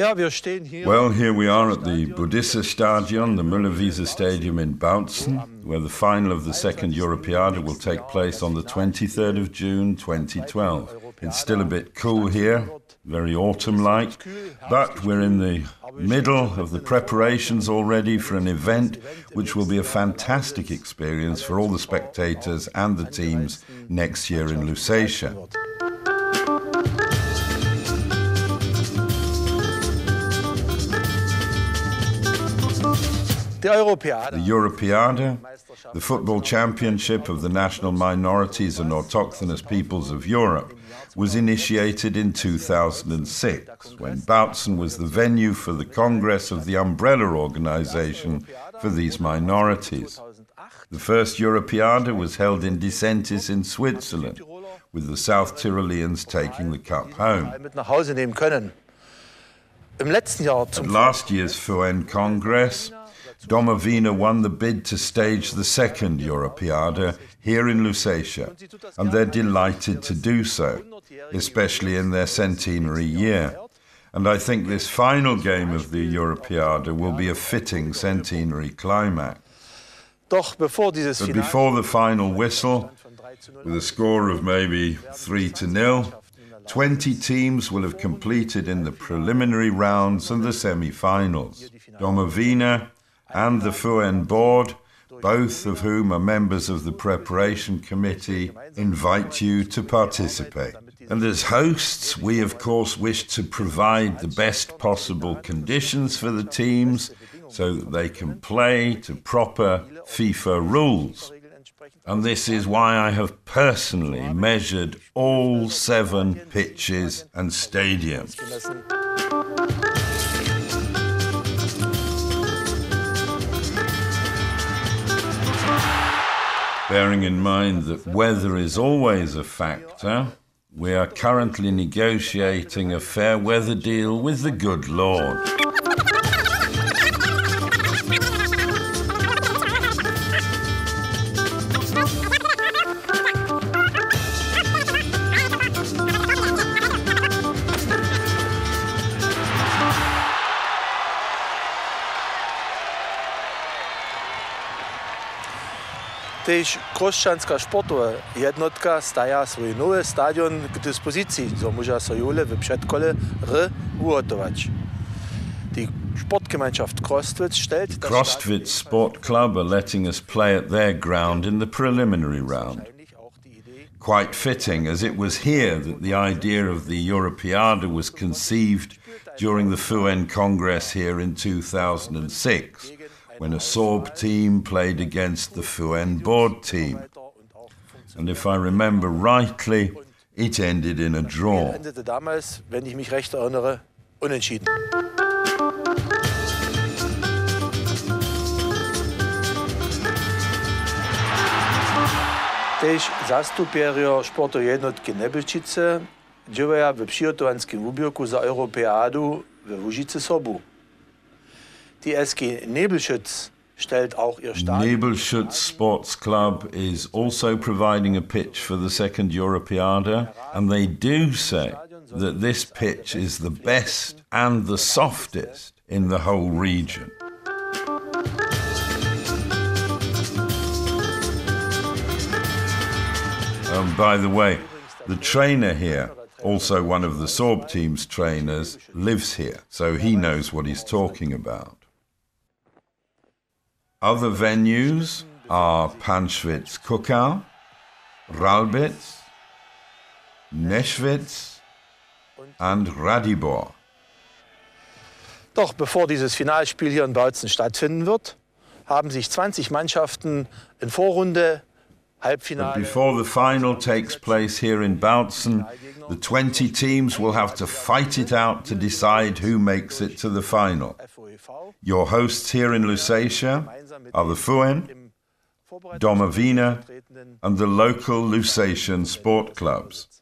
Well, here we are at the Budissa Stadion, the Müller-Wiese Stadium in Bautzen, where the final of the second Europeada will take place on the 23rd of June 2012. It's still a bit cool here, very autumn-like, but we're in the middle of the preparations already for an event which will be a fantastic experience for all the spectators and the teams next year in Lusatia. The Europeada, the football championship of the national minorities and autochthonous peoples of Europe, was initiated in 2006, when Bautzen was the venue for the Congress of the umbrella organization for these minorities. The first Europeada was held in Disentis in Switzerland, with the South Tyroleans taking the cup home. At last year's FUN Congress, Domowina won the bid to stage the second Europeada here in Lusatia, and they're delighted to do so, especially in their centenary year. And I think this final game of the Europeada will be a fitting centenary climax. But before the final whistle, with a score of maybe 3-0, 20 teams will have completed in the preliminary rounds and the semi-finals. Domowina and the FUN board, both of whom are members of the preparation committee, invite you to participate. And as hosts, we of course wish to provide the best possible conditions for the teams so that they can play to proper FIFA rules. And this is why I have personally measured all 7 pitches and stadiums. Bearing in mind that weather is always a factor, we are currently negotiating a fair weather deal with the good Lord. Tež Kroščanská športová jednotka staja svoj nowy stadion k dyspozycji, so może so jule w przedkole ugotować. Die Sportgemeinschaft Crostwitz stellt the Crostwitz Sport Club are letting us play at their ground in the preliminary round. Quite fitting, as it was here that the idea of the Europeada was conceived during the FUN Congress here in 2006. When a Sorb team played against the FUN board team. And if I remember rightly, it ended in a draw. Damals, wenn ich mich recht erinnere, unentschieden. Tež zastupierio športovej jednotky Nebelčice działają w przygotowanskim ubiorku za Europeadu we Łužice sobu. Die SG Nebelschütz stellt auch ihr Stadion. Nebelschütz Sports Club is also providing a pitch for the second Europeada, and they do say that this pitch is the best and the softest in the whole region. By the way, the trainer here, also one of the Sorb team's trainers, lives here, so he knows what he's talking about. Other venues are Panschwitz-Kuckau, Ralbitz, Neschwitz and Radibor. Doch bevor dieses Finalspiel hier in Bautzen stattfinden wird, haben sich 20 Mannschaften in Vorrunde, Halbfinale. But before the final takes place here in Bautzen, the 20 teams will have to fight it out to decide who makes it to the final. Your hosts here in Lusatia are the FUN, Domowina and the local Lusatian sport clubs.